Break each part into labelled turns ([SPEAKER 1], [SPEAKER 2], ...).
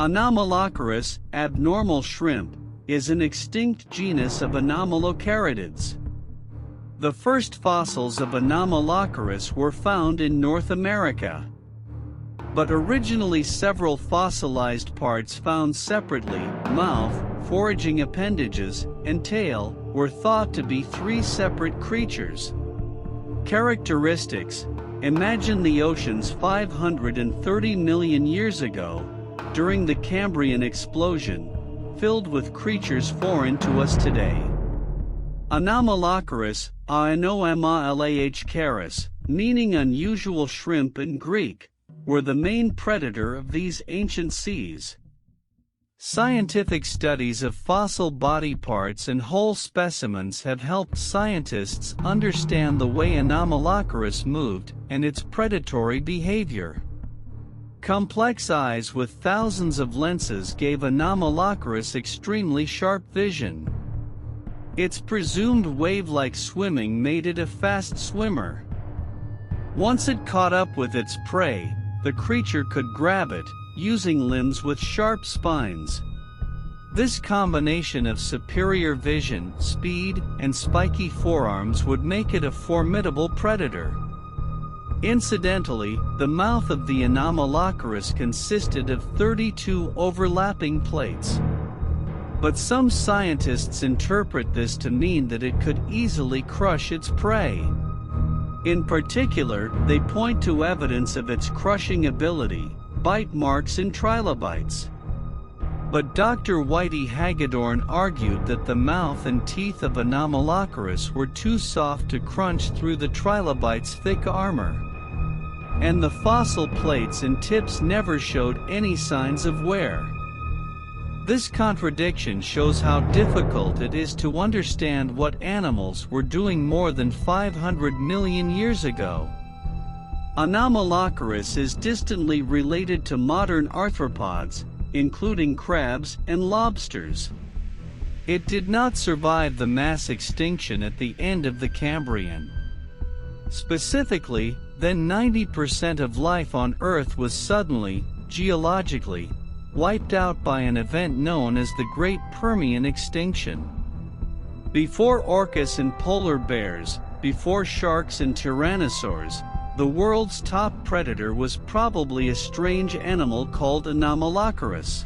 [SPEAKER 1] Anomalocaris, abnormal shrimp, is an extinct genus of anomalocaridids. The first fossils of Anomalocaris were found in North America. But originally several fossilized parts found separately, mouth, foraging appendages, and tail, were thought to be three separate creatures. Characteristics: imagine the oceans 530 million years ago, during the Cambrian explosion, filled with creatures foreign to us today. Anomalocaris, Anomalocaris, meaning unusual shrimp in Greek, were the main predator of these ancient seas. Scientific studies of fossil body parts and whole specimens have helped scientists understand the way Anomalocaris moved and its predatory behavior. Complex eyes with thousands of lenses gave Anomalocaris extremely sharp vision. Its presumed wave-like swimming made it a fast swimmer. Once it caught up with its prey, the creature could grab it, using limbs with sharp spines. This combination of superior vision, speed, and spiky forearms would make it a formidable predator. Incidentally, the mouth of the Anomalocaris consisted of 32 overlapping plates. But some scientists interpret this to mean that it could easily crush its prey. In particular, they point to evidence of its crushing ability, bite marks in trilobites. But Dr. Whitey Hagedorn argued that the mouth and teeth of Anomalocaris were too soft to crunch through the trilobite's thick armor. And the fossil plates and tips never showed any signs of wear. This contradiction shows how difficult it is to understand what animals were doing more than 500 million years ago. Anomalocaris is distantly related to modern arthropods, including crabs and lobsters. It did not survive the mass extinction at the end of the Cambrian. Specifically, then 90% of life on Earth was suddenly, geologically, wiped out by an event known as the Great Permian Extinction. Before orcas and polar bears, before sharks and tyrannosaurs, the world's top predator was probably a strange animal called Anomalocaris.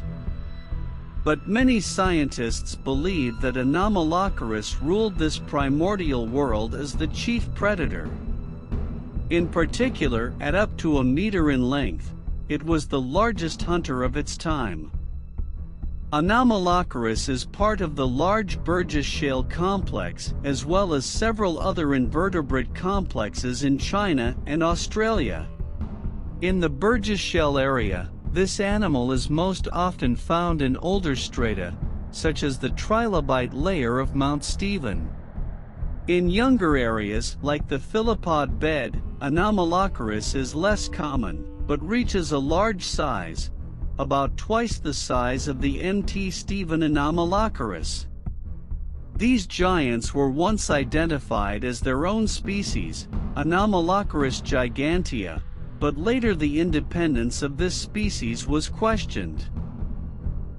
[SPEAKER 1] But many scientists believe that Anomalocaris ruled this primordial world as the chief predator. In particular, at up to a meter in length, it was the largest hunter of its time. Anomalocaris is part of the large Burgess Shale complex, as well as several other invertebrate complexes in China and Australia. In the Burgess Shale area, this animal is most often found in older strata, such as the trilobite layer of Mount Stephen. In younger areas, like the Philipod bed, Anomalocaris is less common, but reaches a large size, about twice the size of the Mt. Stephen Anomalocaris. These giants were once identified as their own species, Anomalocaris gigantea, but later the independence of this species was questioned.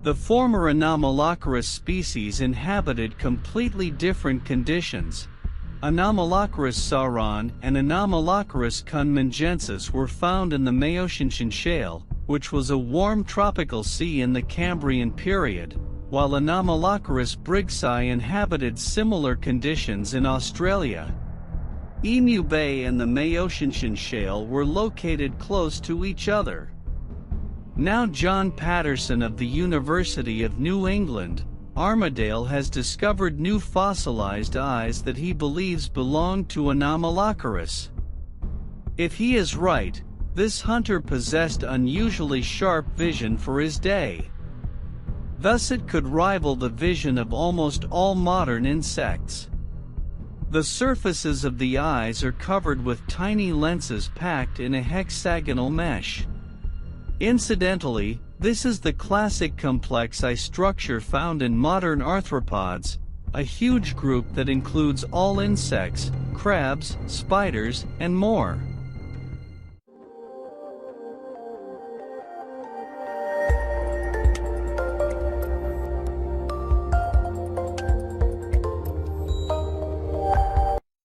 [SPEAKER 1] The former Anomalocaris species inhabited completely different conditions. Anomalocaris sauron and Anomalocaris cunmengensis were found in the Maotian Shale, which was a warm tropical sea in the Cambrian period, while Anomalocaris briggsii inhabited similar conditions in Australia. Emu Bay and the Maotian Shale were located close to each other. Now John Patterson of the University of New England, Armidale has discovered new fossilized eyes that he believes belong to Anomalocaris. If he is right, this hunter possessed unusually sharp vision for his day. Thus it could rival the vision of almost all modern insects. The surfaces of the eyes are covered with tiny lenses packed in a hexagonal mesh. Incidentally, this is the classic complex eye structure found in modern arthropods, a huge group that includes all insects, crabs, spiders, and more.